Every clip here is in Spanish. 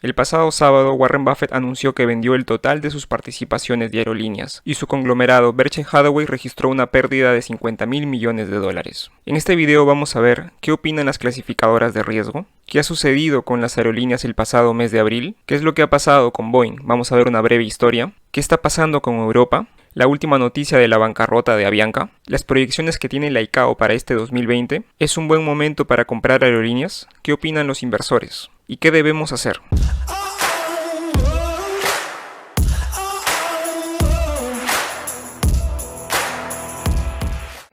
El pasado sábado, Warren Buffett anunció que vendió el total de sus participaciones de aerolíneas, y su conglomerado Berkshire Hathaway registró una pérdida de 50.000 millones de dólares. En este video vamos a ver qué opinan las clasificadoras de riesgo, qué ha sucedido con las aerolíneas el pasado mes de abril, qué es lo que ha pasado con Boeing, vamos a ver una breve historia, qué está pasando con Europa, la última noticia de la bancarrota de Avianca, las proyecciones que tiene la ICAO para este 2020, ¿es un buen momento para comprar aerolíneas? ¿Qué opinan los inversores? ¿Y qué debemos hacer?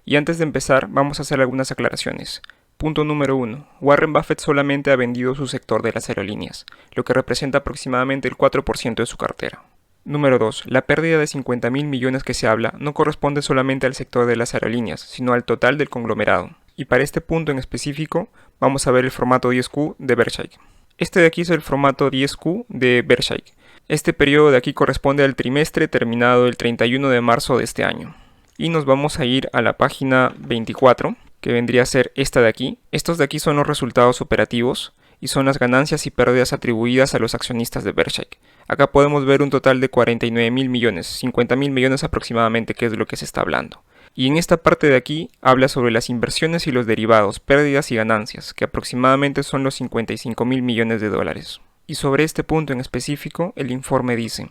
Y antes de empezar, vamos a hacer algunas aclaraciones. Punto número 1. Warren Buffett solamente ha vendido su sector de las aerolíneas, lo que representa aproximadamente el 4% de su cartera. Número 2. La pérdida de 50.000 millones que se habla no corresponde solamente al sector de las aerolíneas, sino al total del conglomerado. Y para este punto en específico, vamos a ver el formato 10Q de Berkshire. Este de aquí es el formato 10Q de Berkshire. Este periodo de aquí corresponde al trimestre terminado el 31 de marzo de este año. Y nos vamos a ir a la página 24, que vendría a ser esta de aquí. Estos de aquí son los resultados operativos y son las ganancias y pérdidas atribuidas a los accionistas de Berkshire. Acá podemos ver un total de 49.000 millones, 50.000 millones aproximadamente, que es lo que se está hablando. Y en esta parte de aquí habla sobre las inversiones y los derivados, pérdidas y ganancias, que aproximadamente son los 55.000 millones de dólares. Y sobre este punto en específico, el informe dice: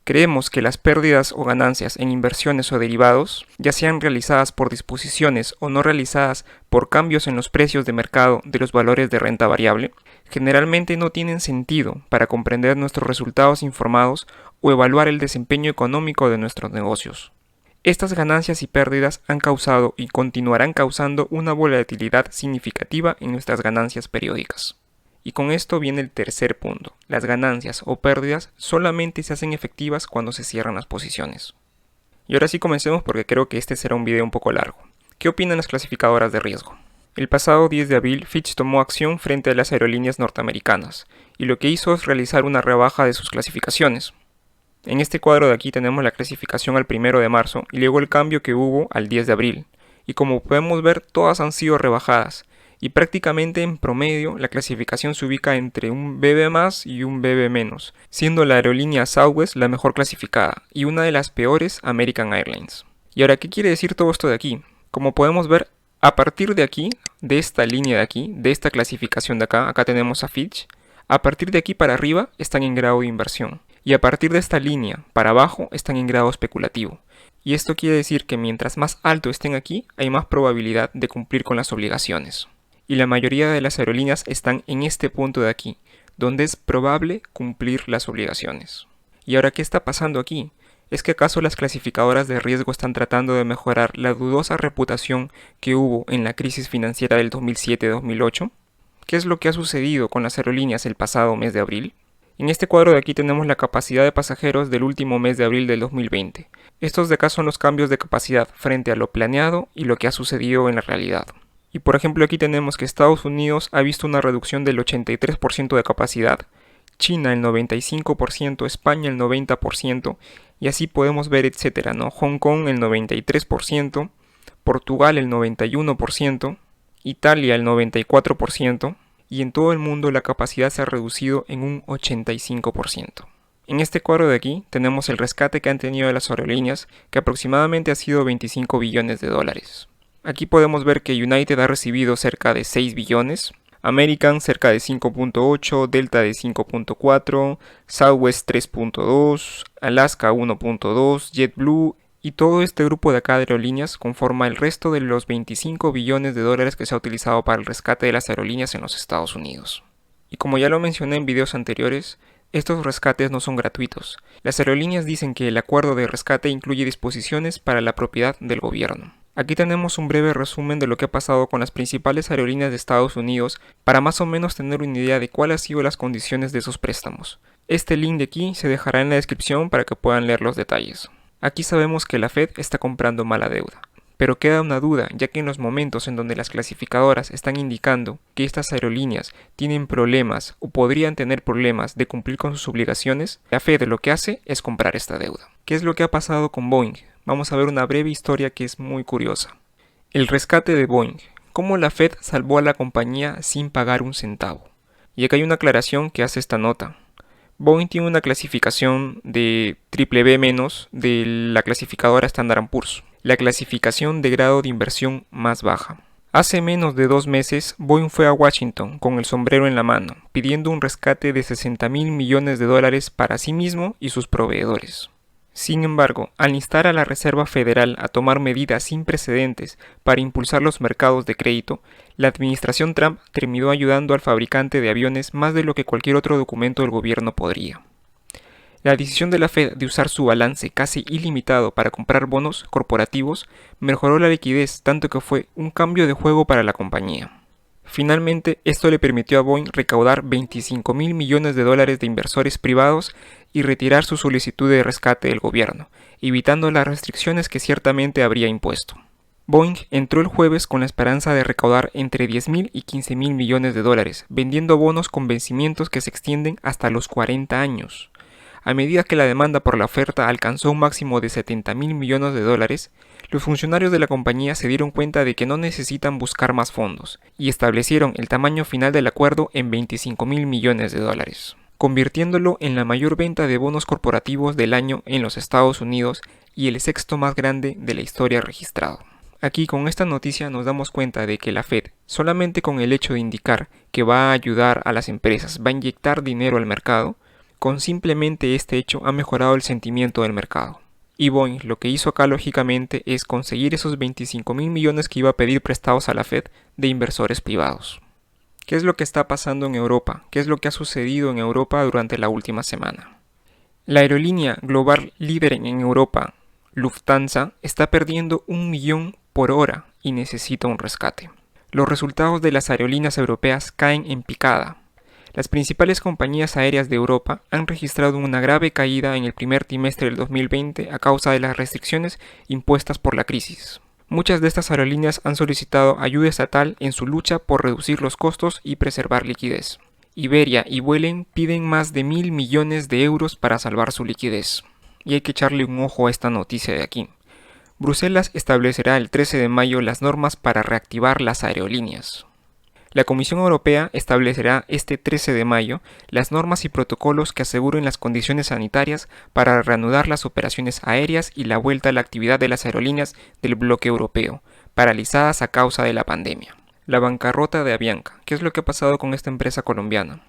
creemos que las pérdidas o ganancias en inversiones o derivados, ya sean realizadas por disposiciones o no realizadas por cambios en los precios de mercado de los valores de renta variable, generalmente no tienen sentido para comprender nuestros resultados informados o evaluar el desempeño económico de nuestros negocios. Estas ganancias y pérdidas han causado y continuarán causando una volatilidad significativa en nuestras ganancias periódicas. Y con esto viene el tercer punto. Las ganancias o pérdidas solamente se hacen efectivas cuando se cierran las posiciones. Y ahora sí comencemos, porque creo que este será un video un poco largo. ¿Qué opinan las clasificadoras de riesgo? El pasado 10 de abril, Fitch tomó acción frente a las aerolíneas norteamericanas, y lo que hizo es realizar una rebaja de sus clasificaciones. En este cuadro de aquí tenemos la clasificación al 1 de marzo y luego el cambio que hubo al 10 de abril. Y como podemos ver, todas han sido rebajadas. Y prácticamente en promedio la clasificación se ubica entre un BB más y un BB menos, siendo la aerolínea Southwest la mejor clasificada y una de las peores American Airlines. Y ahora, ¿qué quiere decir todo esto de aquí? Como podemos ver, a partir de aquí, de esta línea de aquí, de esta clasificación de acá, acá tenemos a Fitch, a partir de aquí para arriba están en grado de inversión. Y a partir de esta línea para abajo están en grado especulativo. Y esto quiere decir que mientras más alto estén aquí, hay más probabilidad de cumplir con las obligaciones. Y la mayoría de las aerolíneas están en este punto de aquí, donde es probable cumplir las obligaciones. Y ahora, ¿qué está pasando aquí? ¿Es que acaso las clasificadoras de riesgo están tratando de mejorar la dudosa reputación que hubo en la crisis financiera del 2007-2008? ¿Qué es lo que ha sucedido con las aerolíneas el pasado mes de abril? En este cuadro de aquí tenemos la capacidad de pasajeros del último mes de abril del 2020. Estos de acá son los cambios de capacidad frente a lo planeado y lo que ha sucedido en la realidad. Y por ejemplo aquí tenemos que Estados Unidos ha visto una reducción del 83% de capacidad, China el 95%, España el 90%, y así podemos ver etcétera, ¿no? Hong Kong el 93%, Portugal el 91%, Italia el 94%, y en todo el mundo la capacidad se ha reducido en un 85%. En este cuadro de aquí tenemos el rescate que han tenido las aerolíneas, que aproximadamente ha sido 25 billones de dólares. Aquí podemos ver que United ha recibido cerca de 6 billones, American cerca de 5.8, Delta de 5.4, Southwest 3.2, Alaska 1.2, JetBlue, y todo este grupo de acá de aerolíneas conforma el resto de los 25 billones de dólares que se ha utilizado para el rescate de las aerolíneas en los Estados Unidos. Y como ya lo mencioné en videos anteriores, estos rescates no son gratuitos. Las aerolíneas dicen que el acuerdo de rescate incluye disposiciones para la propiedad del gobierno. Aquí tenemos un breve resumen de lo que ha pasado con las principales aerolíneas de Estados Unidos para más o menos tener una idea de cuáles han sido las condiciones de esos préstamos. Este link de aquí se dejará en la descripción para que puedan leer los detalles. Aquí sabemos que la Fed está comprando mala deuda, pero queda una duda, ya que en los momentos en donde las clasificadoras están indicando que estas aerolíneas tienen problemas o podrían tener problemas de cumplir con sus obligaciones, la Fed lo que hace es comprar esta deuda. ¿Qué es lo que ha pasado con Boeing? Vamos a ver una breve historia que es muy curiosa. El rescate de Boeing. Cómo la Fed salvó a la compañía sin pagar un centavo. Y acá hay una aclaración que hace esta nota. Boeing tiene una clasificación de BBB- de la clasificadora Standard & Poor's, la clasificación de grado de inversión más baja. Hace menos de 2 meses, Boeing fue a Washington con el sombrero en la mano, pidiendo un rescate de $60.000 millones para sí mismo y sus proveedores. Sin embargo, al instar a la Reserva Federal a tomar medidas sin precedentes para impulsar los mercados de crédito, la administración Trump terminó ayudando al fabricante de aviones más de lo que cualquier otro documento del gobierno podría. La decisión de la Fed de usar su balance casi ilimitado para comprar bonos corporativos mejoró la liquidez tanto que fue un cambio de juego para la compañía. Finalmente, esto le permitió a Boeing recaudar $25.000 millones de inversores privados y retirar su solicitud de rescate del gobierno, evitando las restricciones que ciertamente habría impuesto. Boeing entró el jueves con la esperanza de recaudar entre $10.000 y $15.000 millones, vendiendo bonos con vencimientos que se extienden hasta los 40 años. A medida que la demanda por la oferta alcanzó un máximo de $70.000 millones, los funcionarios de la compañía se dieron cuenta de que no necesitan buscar más fondos y establecieron el tamaño final del acuerdo en $25.000 millones, convirtiéndolo en la mayor venta de bonos corporativos del año en los Estados Unidos y el sexto más grande de la historia registrado. Aquí con esta noticia nos damos cuenta de que la Fed, solamente con el hecho de indicar que va a ayudar a las empresas, va a inyectar dinero al mercado, con simplemente este hecho ha mejorado el sentimiento del mercado. Y Boeing lo que hizo acá lógicamente es conseguir esos $25.000 millones que iba a pedir prestados a la Fed de inversores privados. ¿Qué es lo que está pasando en Europa? ¿Qué es lo que ha sucedido en Europa durante la última semana? La aerolínea global líder en Europa, Lufthansa, está perdiendo 1 millón por hora y necesita un rescate. Los resultados de las aerolíneas europeas caen en picada. Las principales compañías aéreas de Europa han registrado una grave caída en el primer trimestre del 2020 a causa de las restricciones impuestas por la crisis. Muchas de estas aerolíneas han solicitado ayuda estatal en su lucha por reducir los costos y preservar liquidez. Iberia y Vueling piden más de 1.000 millones de euros para salvar su liquidez. Y hay que echarle un ojo a esta noticia de aquí. Bruselas establecerá el 13 de mayo las normas para reactivar las aerolíneas. La Comisión Europea establecerá este 13 de mayo las normas y protocolos que aseguren las condiciones sanitarias para reanudar las operaciones aéreas y la vuelta a la actividad de las aerolíneas del bloque europeo, paralizadas a causa de la pandemia. La bancarrota de Avianca. ¿Qué es lo que ha pasado con esta empresa colombiana?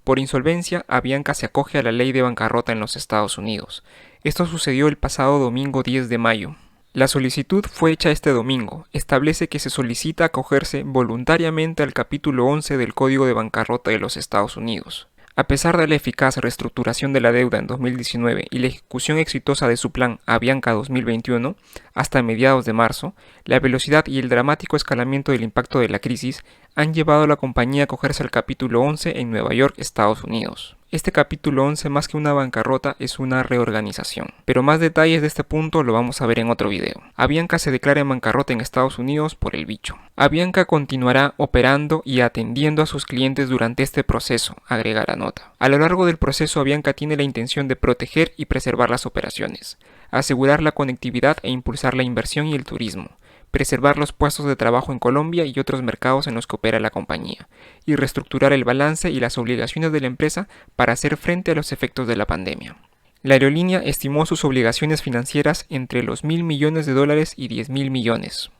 Por insolvencia, Avianca se acoge a la ley de bancarrota en los Estados Unidos. Esto sucedió el pasado domingo 10 de mayo. La solicitud fue hecha este domingo. Establece que se solicita acogerse voluntariamente al capítulo 11 del Código de Bancarrota de los Estados Unidos. A pesar de la eficaz reestructuración de la deuda en 2019 y la ejecución exitosa de su plan Avianca 2021 hasta mediados de marzo, la velocidad y el dramático escalamiento del impacto de la crisis han llevado a la compañía a acogerse al capítulo 11 en Nueva York, Estados Unidos. Este capítulo 11, más que una bancarrota, es una reorganización. Pero más detalles de este punto lo vamos a ver en otro video. Avianca se declara en bancarrota en Estados Unidos por el bicho. Avianca continuará operando y atendiendo a sus clientes durante este proceso, agrega la nota. A lo largo del proceso, Avianca tiene la intención de proteger y preservar las operaciones, asegurar la conectividad e impulsar la inversión y el turismo, preservar los puestos de trabajo en Colombia y otros mercados en los que opera la compañía, y reestructurar el balance y las obligaciones de la empresa para hacer frente a los efectos de la pandemia. La aerolínea estimó sus obligaciones financieras entre los $1.000 millones y $10.000 millones.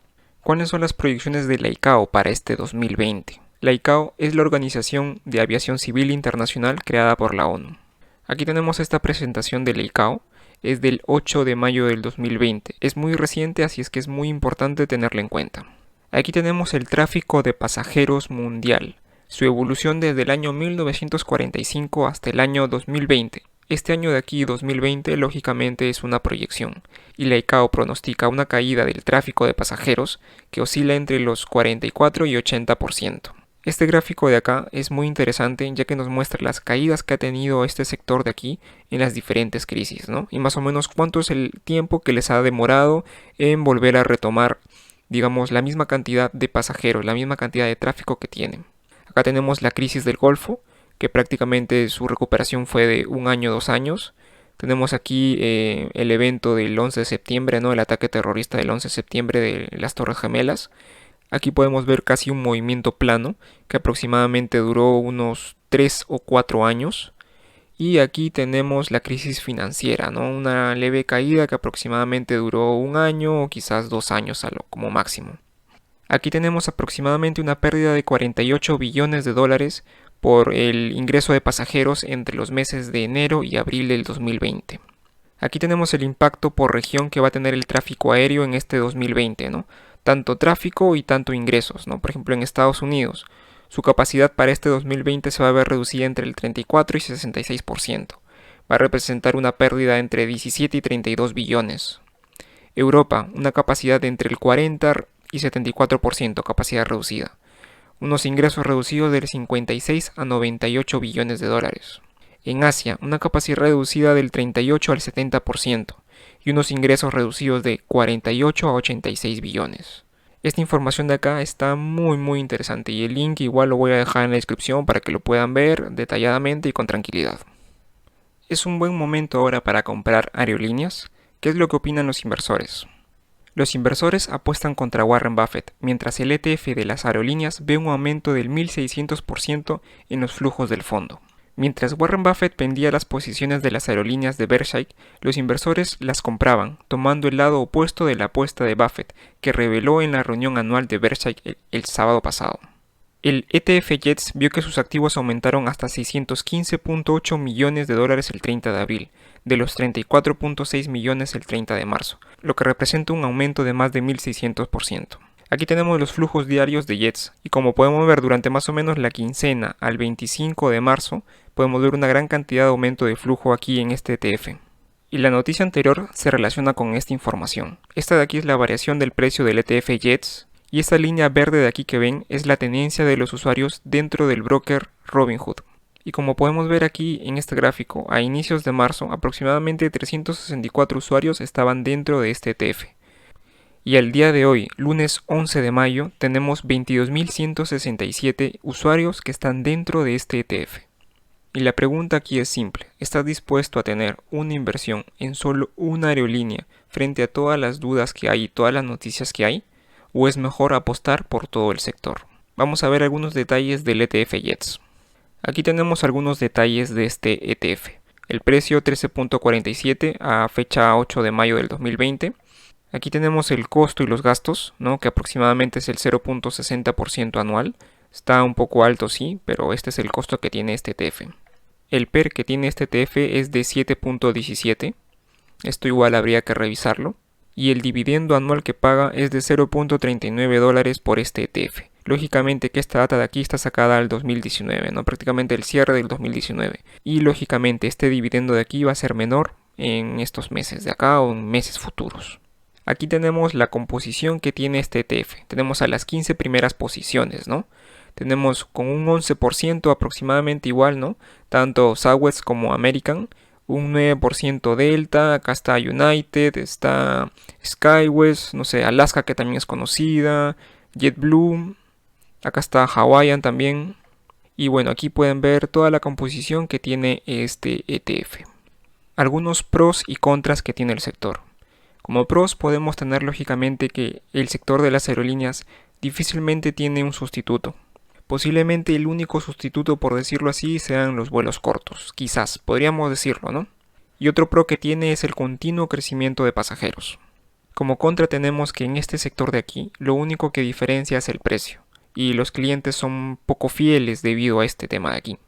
¿Cuáles son las proyecciones de la ICAO para este 2020? La ICAO es la Organización de Aviación Civil Internacional creada por la ONU. Aquí tenemos esta presentación de la ICAO. Es del 8 de mayo del 2020. Es muy reciente, así es que es muy importante tenerla en cuenta. Aquí tenemos el tráfico de pasajeros mundial, su evolución desde el año 1945 hasta el año 2020. Este año de aquí, 2020, lógicamente es una proyección, y la ICAO pronostica una caída del tráfico de pasajeros que oscila entre los 44 y 80%. Este gráfico de acá es muy interesante ya que nos muestra las caídas que ha tenido este sector de aquí en las diferentes crisis, ¿no? Y más o menos cuánto es el tiempo que les ha demorado en volver a retomar, digamos, la misma cantidad de pasajeros, la misma cantidad de tráfico que tienen. Acá tenemos la crisis del Golfo, que prácticamente su recuperación fue de 1 año, 2 años. Tenemos aquí el evento del 11 de septiembre, ¿no? El ataque terrorista del 11 de septiembre de las Torres Gemelas. Aquí podemos ver casi un movimiento plano que aproximadamente duró unos 3 o 4 años. Y aquí tenemos la crisis financiera, ¿no? Una leve caída que aproximadamente duró un año o quizás 2 años como máximo. Aquí tenemos aproximadamente una pérdida de 48 billones de dólares por el ingreso de pasajeros entre los meses de enero y abril del 2020. Aquí tenemos el impacto por región que va a tener el tráfico aéreo en este 2020, ¿no? Tanto tráfico y tanto ingresos, ¿no? Por ejemplo, en Estados Unidos, su capacidad para este 2020 se va a ver reducida entre el 34 y 66%. Va a representar una pérdida entre 17 y 32 billones. Europa, una capacidad de entre el 40 y 74%, capacidad reducida. Unos ingresos reducidos del 56 a 98 billones de dólares. En Asia, una capacidad reducida del 38 al 70% y unos ingresos reducidos de 48 a 86 billones. Esta información de acá está muy interesante y el link igual lo voy a dejar en la descripción para que lo puedan ver detalladamente y con tranquilidad. ¿Es un buen momento ahora para comprar aerolíneas? ¿Qué es lo que opinan los inversores? Los inversores apuestan contra Warren Buffett, mientras el ETF de las aerolíneas ve un aumento del 1600% en los flujos del fondo. Mientras Warren Buffett vendía las posiciones de las aerolíneas de Berkshire, los inversores las compraban, tomando el lado opuesto de la apuesta de Buffett, que reveló en la reunión anual de Berkshire el sábado pasado. El ETF Jets vio que sus activos aumentaron hasta 615.8 millones de dólares el 30 de abril, de los 34.6 millones el 30 de marzo, lo que representa un aumento de más de 1600%. Aquí tenemos los flujos diarios de Jets, y como podemos ver durante más o menos la quincena al 25 de marzo, podemos ver una gran cantidad de aumento de flujo aquí en este ETF. Y la noticia anterior se relaciona con esta información. Esta de aquí es la variación del precio del ETF Jets, y esta línea verde de aquí que ven es la tenencia de los usuarios dentro del broker Robinhood. Y como podemos ver aquí en este gráfico, a inicios de marzo aproximadamente 364 usuarios estaban dentro de este ETF. Y al día de hoy, lunes 11 de mayo, tenemos 22.167 usuarios que están dentro de este ETF. Y la pregunta aquí es simple, ¿estás dispuesto a tener una inversión en solo una aerolínea frente a todas las dudas que hay y todas las noticias que hay? ¿O es mejor apostar por todo el sector? Vamos a ver algunos detalles del ETF Jets. Aquí tenemos algunos detalles de este ETF. El precio 13.47 a fecha 8 de mayo del 2020. Aquí tenemos el costo y los gastos, ¿no? Que aproximadamente es el 0.60% anual. Está un poco alto, sí, pero este es el costo que tiene este ETF. El PER que tiene este ETF es de 7.17. Esto igual habría que revisarlo. Y el dividendo anual que paga es de 0.39 dólares por este ETF. Lógicamente que esta data de aquí está sacada al 2019, ¿no? Prácticamente el cierre del 2019. Y lógicamente este dividendo de aquí va a ser menor en estos meses de acá o en meses futuros. Aquí tenemos la composición que tiene este ETF. Tenemos a las 15 primeras posiciones, ¿no? Tenemos con un 11% aproximadamente igual, ¿no? Tanto Southwest como American. Un 9% Delta, acá está United, está Skywest, no sé, Alaska que también es conocida, JetBlue, acá está Hawaiian también. Y bueno, aquí pueden ver toda la composición que tiene este ETF. Algunos pros y contras que tiene el sector. Como pros podemos tener lógicamente que el sector de las aerolíneas difícilmente tiene un sustituto. Posiblemente el único sustituto, por decirlo así, sean los vuelos cortos. Quizás, podríamos decirlo, ¿no? Y otro pro que tiene es el continuo crecimiento de pasajeros. Como contra tenemos que en este sector de aquí, lo único que diferencia es el precio. Y los clientes son poco fieles debido a este tema de aquí.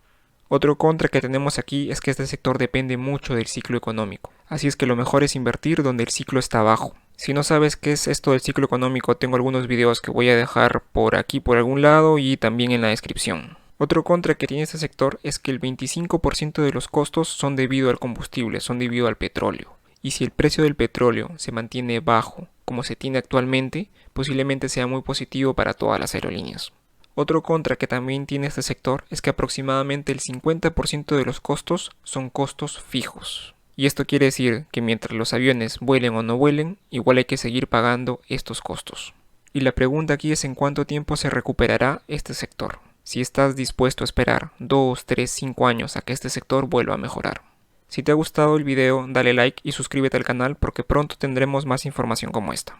Otro contra que tenemos aquí es que este sector depende mucho del ciclo económico. Así es que lo mejor es invertir donde el ciclo está bajo. Si no sabes qué es esto del ciclo económico, tengo algunos videos que voy a dejar por aquí por algún lado y también en la descripción. Otro contra que tiene este sector es que el 25% de los costos son debido al combustible, son debido al petróleo. Y si el precio del petróleo se mantiene bajo, como se tiene actualmente, posiblemente sea muy positivo para todas las aerolíneas. Otro contra que también tiene este sector es que aproximadamente el 50% de los costos son costos fijos. Y esto quiere decir que mientras los aviones vuelen o no vuelen, igual hay que seguir pagando estos costos. Y la pregunta aquí es en cuánto tiempo se recuperará este sector. Si estás dispuesto a esperar 2, 3, 5 años a que este sector vuelva a mejorar. Si te ha gustado el video, dale like y suscríbete al canal porque pronto tendremos más información como esta.